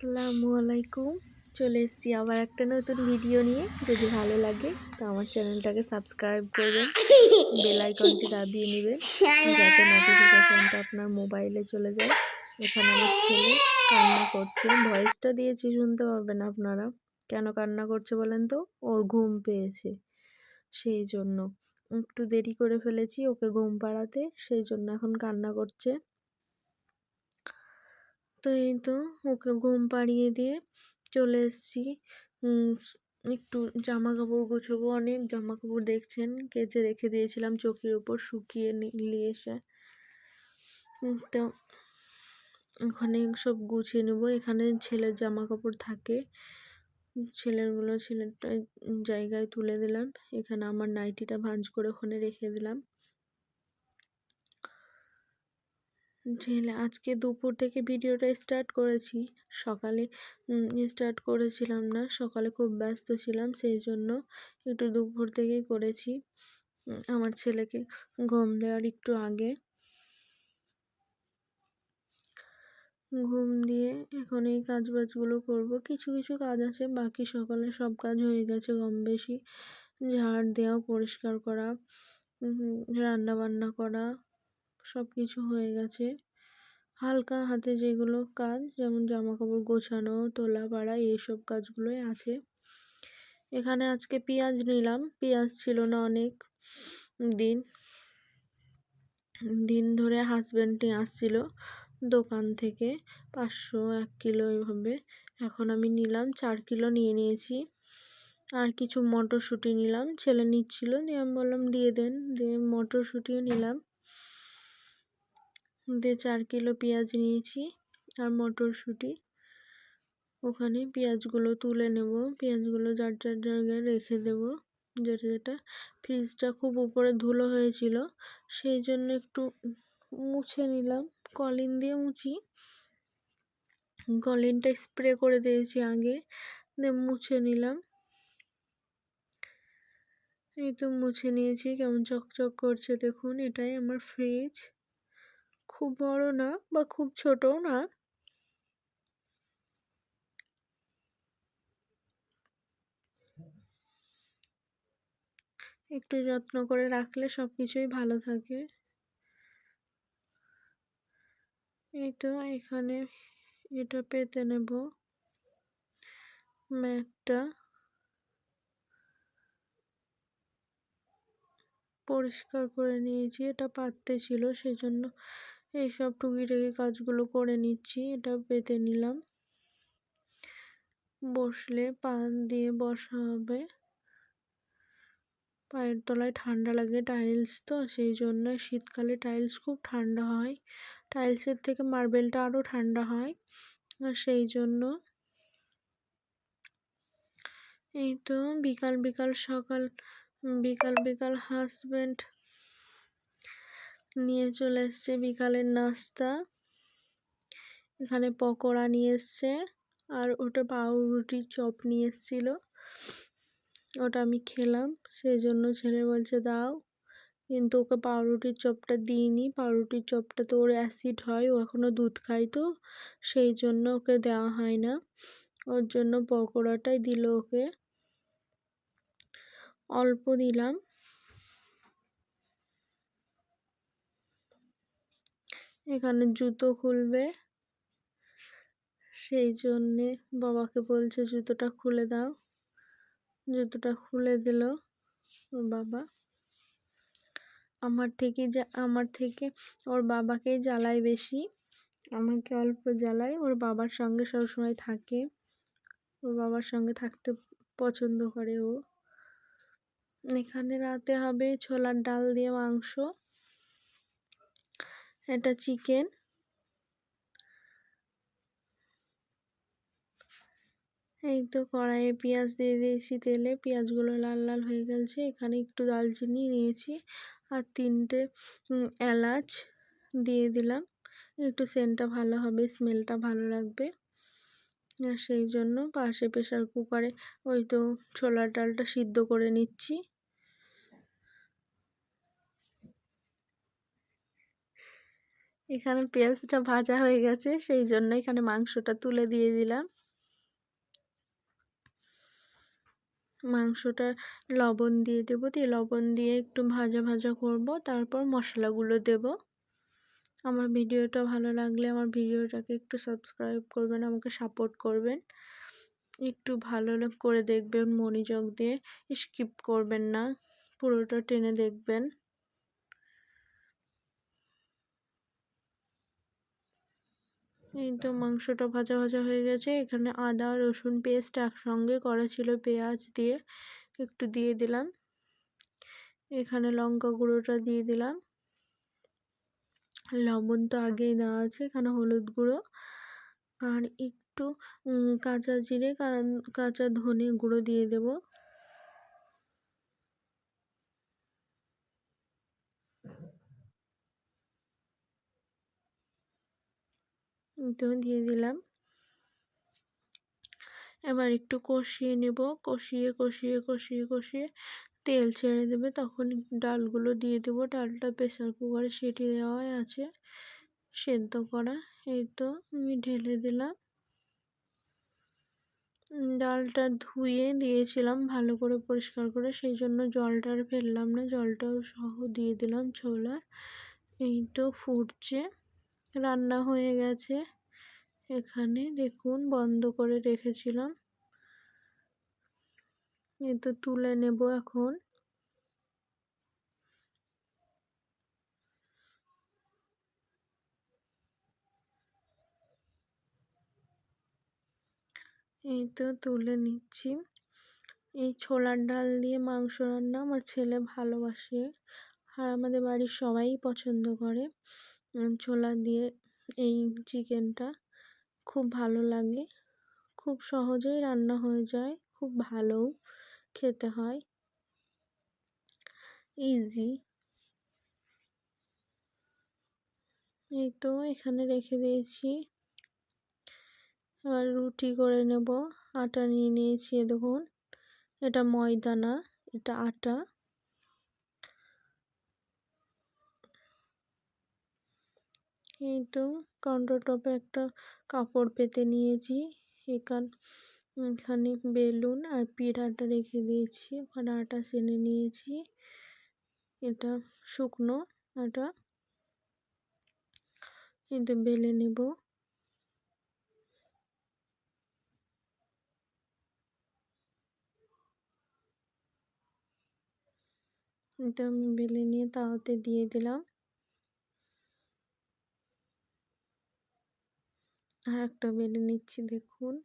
আসসালামু আলাইকুম। চলে এসেছি আবার একটা নতুন ভিডিও নিয়ে। যদি ভালো লাগে তো আমার চ্যানেলটাকে সাবস্ক্রাইব করবেন, বেল আইকনটি দাবিয়ে নেবেন যাতে নোটিফিকেশনটা আপনার মোবাইলে চলে যায়। এখানে আমার ছেলে কান্না করছে, ভয়েসটা দিয়েছি শুনতে পাবেন আপনারা। কেন কান্না করছে বলেন তো? ওর ঘুম পেয়েছে, সেই জন্য একটু দেরি করে ফেলেছি ওকে ঘুম পাড়াতে, সেই জন্য এখন কান্না করছে। তো এই তো ওকে ঘুম পাড়িয়ে দিয়ে চলে এসেছি। একটু জামা কাপড় গোছাবো, অনেক জামা কাপড় দেখছেন কেচে রেখে দিয়েছিলাম চৌকির উপর শুকিয়ে নিয়ে এসে। তো ওখানে সব গুছিয়ে নেবো। এখানে ছেলের জামা কাপড় থাকে, ছেলেরগুলো ছেলের জায়গায় তুলে দিলাম। এখানে আমার নাইটিটা ভাঁজ করে ওখানে রেখে দিলাম। আজকে দুপুর থেকে ভিডিওটা স্টার্ট করেছি, সকালে স্টার্ট করেছিলাম না, সকালে খুব ব্যস্ত ছিলাম, সেই জন্য একটু দুপুর থেকেই করেছি। আমার ছেলেকে ঘুম দেওয়ার একটু আগে ঘুম দিয়ে এখন এই কাজ বাজগুলো করবো। কিছু কিছু কাজ আছে, বাকি সকালে সব কাজ হয়ে গেছে কম বেশি। ঝাড় দেওয়া, পরিষ্কার করা, রান্না বান্না করা, সব কিছু হয়ে গেছে। হালকা হাতে যেগুলো কাজ, যেমন জামা কাপড় গোছানো, তোলা পাড়া, এইসব কাজগুলোই আছে। এখানে আজকে পেঁয়াজ নিলাম, পেঁয়াজ ছিল না অনেক দিন ধরে। হাজব্যান্ড নিয়ে আসছিল দোকান থেকে 500 1 কিলো এইভাবে। এখন আমি নিলাম 4 কিলো নিয়ে নিয়েছি। আর কিছু মটরশুঁটি নিলাম, ছেলে নিচ্ছিল, দিয়ে আমি বললাম দিয়ে দেন, দিয়ে মটরশুঁটিও নিলাম। দিয়ে 4 কিলো পেঁয়াজ নিয়েছি আর মটরশুঁটি। ওখানে পেঁয়াজগুলো তুলে নেব, পেঁয়াজগুলো যার যার জায়গায় রেখে দেব। যেটা ফ্রিজটা খুব উপরে ধুলো হয়েছিল, সেই জন্য একটু মুছে নিলাম, কলিন দিয়ে মুছি। কলিনটা স্প্রে করে দিয়েছি আগে, দিয়ে মুছে নিলাম। এই তো মুছে নিয়েছি, কেমন চকচক করছে দেখুন। এটাই আমার ফ্রিজ, খুব বড় না বা খুব ছোটও না। একটু যত্ন করে রাখলে সব কিছুই ভালো থাকে। এই তো এখানে এটা পেতে নেব, ম্যাটটা পরিষ্কার করে নিয়েছি। এটা পাততে ছিল, সেই জন্য এইসব টুকিটাকি কাজগুলো করে নিচ্ছি। এটা পেতে নিলাম, বসলে পা দিয়ে বসা হবে। পায়ের তলায় ঠান্ডা লাগে, টাইলস তো, সেই জন্য শীতকালে টাইলস খুব ঠান্ডা হয়, টাইলসের থেকে মার্বেলটা আরও ঠান্ডা হয়। আর সেই জন্য এই তো বিকাল বিকাল হাজব্যান্ড নিয়ে চলে এসছে বিকালের নাস্তা। এখানে পকোড়া নিয়ে এসছে, আর ওটা পাউরুটির চপ নিয়ে এসছিল, ওটা আমি খেলাম। সেই জন্য ছেলে বলছে দাও, কিন্তু ওকে পাউরুটির চপটা দিইনি। পাউরুটির চপটা তো ওর অ্যাসিড হয়, ও এখনও দুধ খায়, তো সেই জন্য ওকে দেওয়া হয় না। ওর জন্য পকোড়াটাই দিল ওকে, অল্প দিলাম। এখানে জুতো খুলবে, সেই জন্যে বাবাকে বলছে জুতোটা খুলে দাও। জুতোটা খুলে দিল ওর বাবা। আমার থেকে ওর বাবাকেই জ্বালায় বেশি, আমাকে অল্প জ্বালায়। ওর বাবার সঙ্গে সবসময় থাকে, ওর বাবার সঙ্গে থাকতে পছন্দ করে ও। এখানে রাতে হবে ছোলার ডাল দিয়ে মাংস, এটা চিকেন। এই তো কড়াইয়ে পেঁয়াজ দিয়ে দিয়েছি তেলে, পেঁয়াজগুলো লাল লাল হয়ে গেছে। এখানে একটু দারচিনি নিয়েছি আর 3টে এলাচ দিয়ে দিলাম, একটু সেন্টটা ভালো হবে, স্মেলটা ভালো লাগবে। আর সেই জন্য পাশে প্রেশার কুকারে ওই তো ছোলার ডালটা সিদ্ধ করে নিচ্ছি। এখানে পেঁয়াজটা ভাজা হয়ে গেছে, সেই জন্য এখানে মাংসটা তুলে দিয়ে দিলাম। মাংসটা লবণ দিয়ে দেবো, দিয়ে লবণ দিয়ে একটু ভাজা ভাজা করব, তারপর মশলাগুলো দেব। আমার ভিডিওটা ভালো লাগলে আমার ভিডিওটাকে একটু সাবস্ক্রাইব করবেন, আমাকে সাপোর্ট করবেন, একটু ভালো করে দেখবেন, মনোযোগ দিয়ে স্কিপ করবেন না, পুরোটা টেনে দেখবেন। এই তো মাংসটা ভাজা ভাজা হয়ে গেছে। এখানে আদা রসুন পেস্ট একসঙ্গে করা ছিল, পেঁয়াজ দিয়ে একটু দিয়ে দিলাম। এখানে লঙ্কা গুঁড়োটা দিয়ে দিলাম, লবণ তো আগেই দেওয়া আছে, এখানে হলুদ গুঁড়ো আর একটু কাঁচা জিরে কাঁচা ধনে গুঁড়ো দিয়ে দেব। তো দিয়ে দিলাম। এবার একটু কষিয়ে নেব, কষিয়ে কষিয়ে কষিয়ে কষিয়ে তেল ছেড়ে দেবে, তখন ডালগুলো দিয়ে দেবো। ডালটা প্রেসার কুকারে সিটি দেওয়াই আছে, সেদ্ধ করা। এই তো আমি ঢেলে দিলাম। ডালটা ধুয়ে দিয়েছিলাম ভালো করে পরিষ্কার করে, সেই জন্য জলটা আর ফেললাম না, জলটাও সহ দিয়ে দিলাম ছোলা। এই তো ফুটছে, রান্না হয়ে গেছে। এখানে দেখুন বন্ধ করে রেখেছিলাম, এই তো তুলে নেব এখন। এই তো তুলে নিচ্ছি। এই ছোলার ডাল দিয়ে মাংস রান্না আমার ছেলে ভালোবাসে, আর আমাদের বাড়ির সবাই পছন্দ করে। ছোলা দিয়ে এই চিকেনটা খুব ভালো লাগে, খুব সহজেই রান্না হয়ে যায়, খুব ভালোও খেতে হয়, ইজি। এই তো এখানে রেখে দিয়েছি, এবার রুটি করে নেব। আটা নিয়ে নিয়েছি, দেখুন এটা ময়দা না, এটা আটা। এই তো কাউন্টার টপে একটা কাপড় পেতে নিয়েছি, এখানে বেলুন আর পিঠাটা রেখে দিয়েছি, ওখানে আটা সেনে নিয়েছি। এটা শুকনো আটা, এটা বেলে নেব। এটা আমি বেলে নিয়ে তাওয়াতে দিয়ে দিলাম। আর একটা বেলে নিচ্ছি, দেখুন।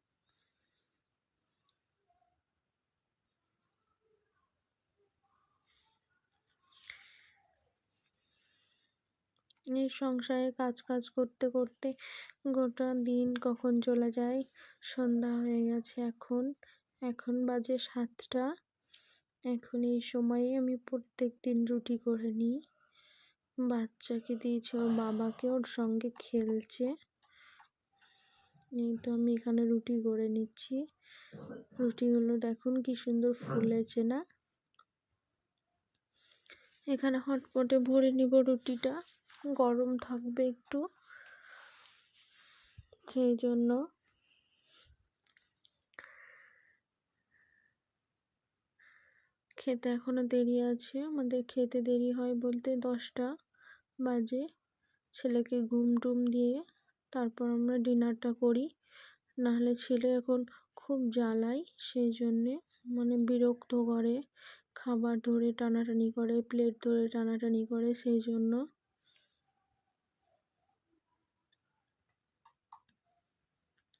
এই সংসারে কাজ করতে করতে গোটা দিন কখন চলে যায়, সন্ধ্যা হয়ে গেছে। এখন বাজে 7টা। এখন এই সময়ে আমি প্রত্যেক দিন রুটি করে নিই, বাচ্চাকে দিয়েছি, ওর বাবাকে, ওর সঙ্গে খেলছে। এই তো আমি এখানে রুটি করে নিচ্ছি। রুটিগুলো দেখুন কি সুন্দর ফুলেছে না। এখানে হটপটে ভরে নিব রুটিটা, গরম থাকবে একটু, সেই জন্য। খেতে এখনো দেরি আছে, আমাদের খেতে দেরি হয় বলতে 10টা বাজে। ছেলেকে ঘুম টুম দিয়ে তারপর আমরা ডিনারটা করি, নাহলে ছেলে এখন খুব জ্বালায়, সেই জন্যে বিরক্ত করে, খাবার ধরে টানাটানি করে, প্লেট ধরে টানাটানি করে, সেই জন্য।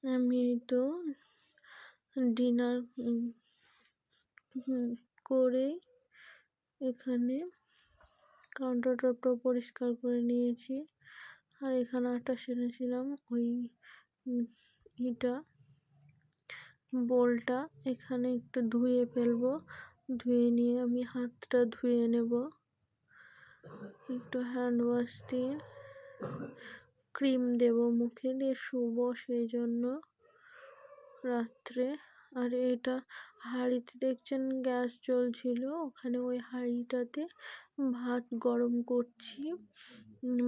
আমি তো ডিনার করে এখানে কাউন্টার টপটা পরিষ্কার করে নিয়েছি, আর এখানে আটা সেনেছিলাম, ওই এটা বোলটা এখানে একটু ধুয়ে ফেলবো, ধুয়ে নিয়ে আমি হাতটা ধুয়ে নেব, একটু হ্যান্ড ওয়াশ দিয়ে ক্রিম দেব মুখে, দিয়ে শুবো, সেই জন্য রাত্রে আর এটা হাঁড়িতে দেখছেন গ্যাস জ্বলছিল, ওখানে ওই হাঁড়িটাতে ভাত গরম করছি।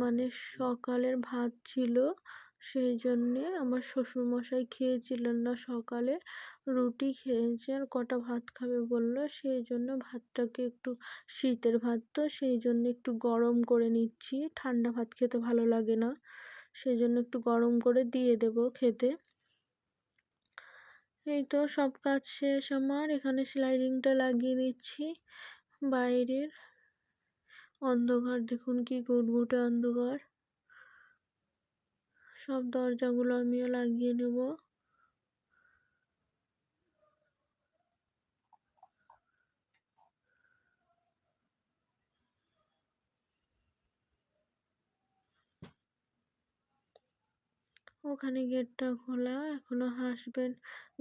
মানে সকালের ভাত ছিল, সেই জন্যে আমার শ্বশুরমশাই খেয়েছিলেন না, সকালে রুটি খেয়েছে আর কটা ভাত খাবে বললো, সেই জন্য ভাতটাকে একটু, শীতের ভাত তো সেই জন্য একটু গরম করে নিচ্ছি, ঠান্ডা ভাত খেতে ভালো লাগে না, সেই জন্য একটু গরম করে দিয়ে দেবো খেতে। এই তো সব কাজ শেষ আমার, এখানে স্লাইডিংটা লাগিয়ে নিচ্ছি বাইরের। অন্ধকার দেখুন কি ঘুটঘুটে অন্ধকার, সব দরজাগুলো আমিও লাগিয়ে নেব। ওখানে গেটটা খোলা, এখনো হাসবেন্ড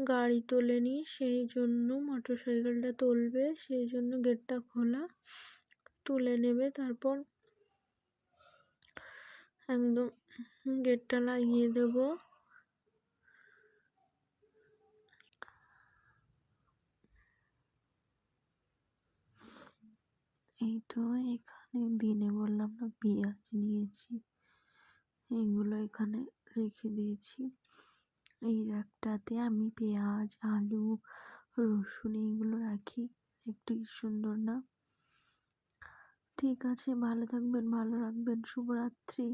গাড়ি তোলেনি, সেই জন্য মোটর সাইকেলটা তুলবে, সেই জন্য গেটটা খোলা, তুলে নেবে তারপর একদম গেটটা লাগিয়ে দেব। এই তো এখানে দিনে বললাম না পেঁয়াজ নিয়েছি, এইগুলো এখানে রেখে দিয়েছি। এই র্যাকটাতে আমি পেঁয়াজ, আলু, রসুন এইগুলো রাখি, একটু সুন্দর না? ঠিক আছে, ভালো থাকবেন, ভালো রাখবেন, শুভরাত্রি।